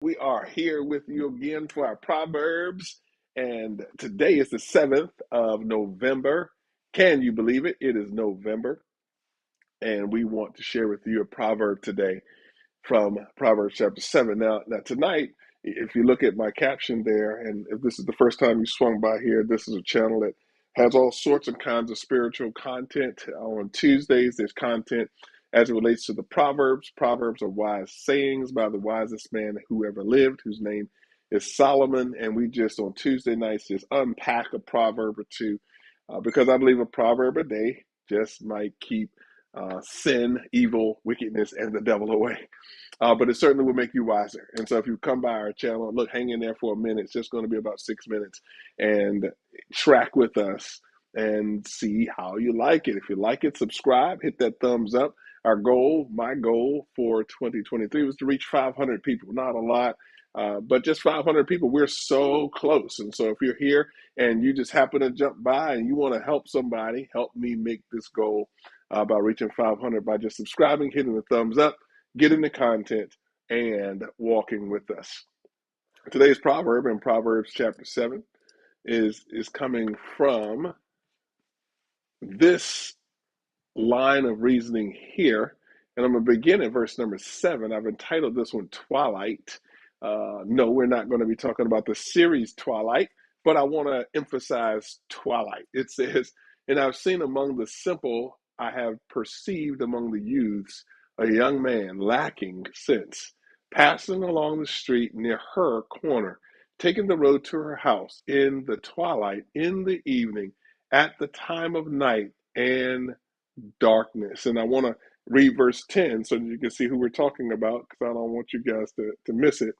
We are here with you again for our Proverbs, and today is the 7th of November. Can you believe it? It is November, and we want to share with you a proverb today from Proverbs chapter 7. Now tonight, if you look at my caption there, and if this is the first time you swung by here, this is a channel that has all sorts of kinds of spiritual content. On Tuesdays, there's content as it relates to the Proverbs. Proverbs are wise sayings by the wisest man who ever lived, whose name is Solomon. And we just on Tuesday nights just unpack a proverb or two, because I believe a proverb a day just might keep sin, evil, wickedness, and the devil away. But it certainly will make you wiser. And so if you come by our channel, look, hang in there for a minute. It's just going to be about 6 minutes, and track with us and see how you like it. If you like it, subscribe, hit that thumbs up. Our goal, my goal for 2023 was to reach 500 people. Not a lot, but just 500 people. We're so close. And so if you're here and you just happen to jump by and you want to help somebody, help me make this goal by reaching 500 by just subscribing, hitting the thumbs up, getting the content, and walking with us. Today's proverb in Proverbs chapter 7 is coming from this line of reasoning here. And I'm going to begin at verse number 7. I've entitled this one Twilight. No, we're not going to be talking about the series Twilight, but I want to emphasize Twilight. It says, "And I've seen among the simple, I have perceived among the youths a young man lacking sense, passing along the street near her corner, taking the road to her house in the twilight, in the evening, at the time of night and darkness." And I want to read verse 10 so that you can see who we're talking about, because I don't want you guys to miss it.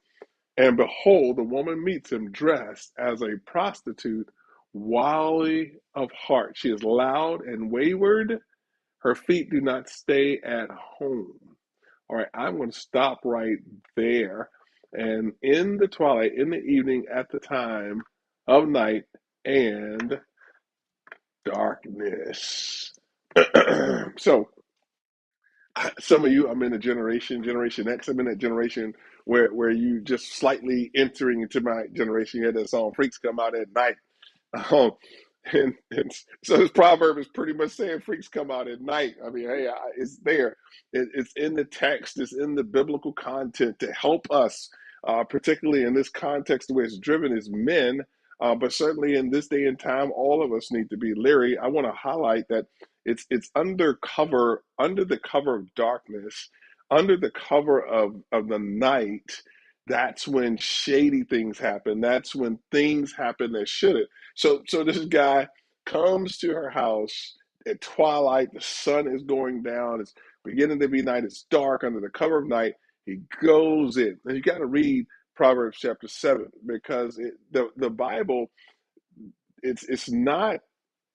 "And behold, the woman meets him dressed as a prostitute, wily of heart. She is loud and wayward. Her feet do not stay at home." All right, I'm going to stop right there. And in the twilight, in the evening, at the time of night and darkness. So, some of you, I'm in a generation X. I'm in that generation where you just slightly entering into my generation. You had that song "Freaks Come Out at Night." Um, and so this proverb is pretty much saying freaks come out at night. I mean, hey, it's there. It's in the text. It's in the biblical content to help us, particularly in this context where it's driven as men. But certainly in this day and time, all of us need to be leery. I want to highlight that it's undercover, under the cover of darkness, under the cover of the night. That's when shady things happen. That's when things happen that shouldn't. So this guy comes to her house at twilight. The sun is going down. It's beginning to be night. It's dark under the cover of night. He goes in. And you got to read Proverbs chapter 7, because the Bible, it's not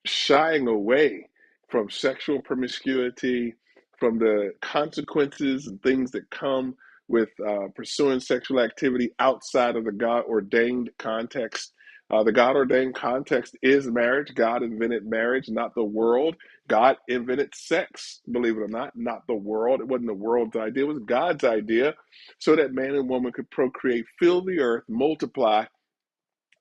shying away from sexual promiscuity, from the consequences and things that come with pursuing sexual activity outside of the God ordained context. The God ordained context is marriage. God invented marriage, not the world. God invented sex, believe it or not the world. It wasn't the world's idea, it was God's idea, so that man and woman could procreate, fill the earth, multiply,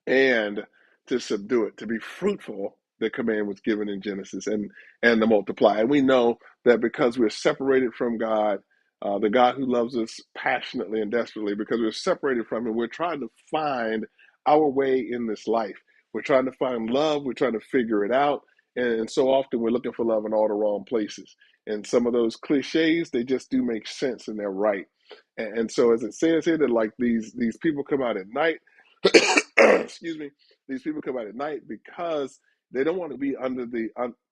and to subdue it, to be fruitful. The command was given in Genesis, and to multiply. And we know that because we're separated from God, the God who loves us passionately and desperately, because we're separated from Him, we're trying to find our way in this life. We're trying to find love. We're trying to figure it out. And so often we're looking for love in all the wrong places. And some of those cliches, they just do make sense, and they're right. And so as it says here, that like these people come out at night, excuse me, these people come out at night because they don't want to be under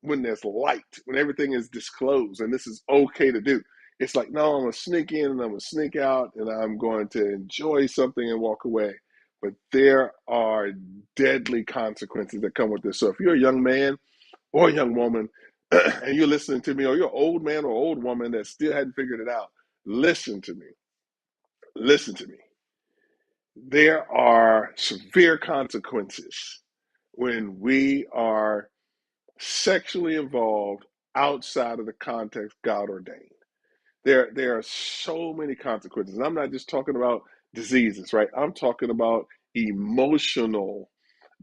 when there's light, when everything is disclosed, and this is okay to do. It's like, no, I'm going to sneak in and I'm going to sneak out and I'm going to enjoy something and walk away. But there are deadly consequences that come with this. So if you're a young man or a young woman and you're listening to me, or you're an old man or old woman that still hadn't figured it out, listen to me. Listen to me. There are severe consequences when we are sexually involved outside of the context God ordained. There are so many consequences. I'm not just talking about diseases, right? I'm talking about emotional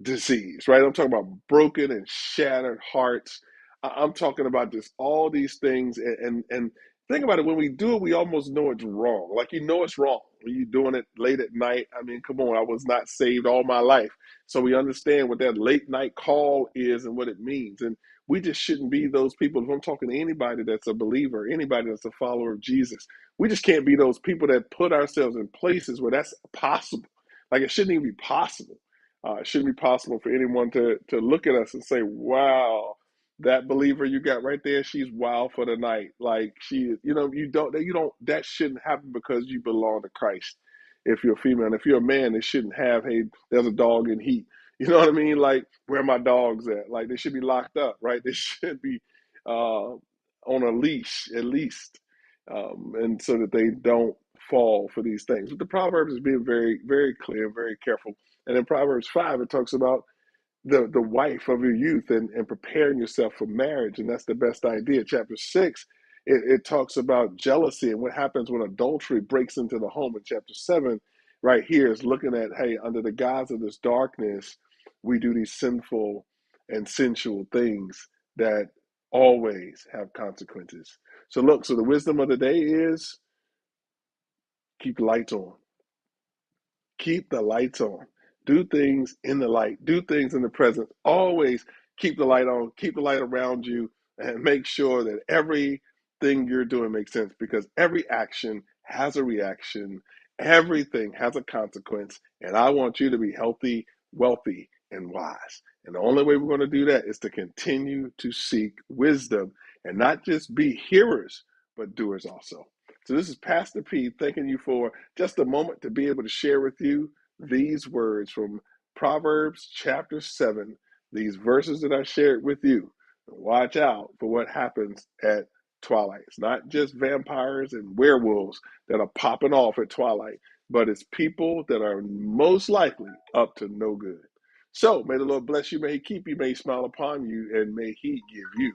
disease, right? I'm talking about broken and shattered hearts. I'm talking about just all these things, and think about it. When we do it, we almost know it's wrong. Like you know it's wrong when you're doing it late at night. I mean, come on, I was not saved all my life, so we understand what that late night call is and what it means. And we just shouldn't be those people. If I'm talking to anybody that's a believer, anybody that's a follower of Jesus, we just can't be those people that put ourselves in places where that's possible. Like it shouldn't even be possible. It shouldn't be possible for anyone to look at us and say, "Wow, that believer you got right there, she's wild for the night." Like she, you don't. That shouldn't happen because you belong to Christ. If you're a female, and if you're a man, it shouldn't have, "Hey, there's a dog in heat." You know what I mean? Like where are my dogs at? Like they should be locked up, right? They should be on a leash at least, and so that they don't fall for these things. But the Proverbs is being very, very clear, very careful. And in Proverbs 5, it talks about the wife of your youth and preparing yourself for marriage. And that's the best idea. Chapter 6, it talks about jealousy and what happens when adultery breaks into the home. In chapter 7, right here is looking at, hey, under the guise of this darkness, we do these sinful and sensual things that always have consequences. So look, so the wisdom of the day is keep the lights on. Keep the lights on. Do things in the light. Do things in the present. Always keep the light on. Keep the light around you and make sure that everything you're doing makes sense because every action has a reaction. Everything has a consequence. And I want you to be healthy, wealthy, and wise. And the only way we're going to do that is to continue to seek wisdom and not just be hearers, but doers also. So this is Pastor P thanking you for just a moment to be able to share with you these words from Proverbs chapter 7, these verses that I shared with you. Watch out for what happens at Twilight. It's not just vampires and werewolves that are popping off at Twilight, but it's people that are most likely up to no good. So may the Lord bless you, may He keep you, may He smile upon you, and may He give you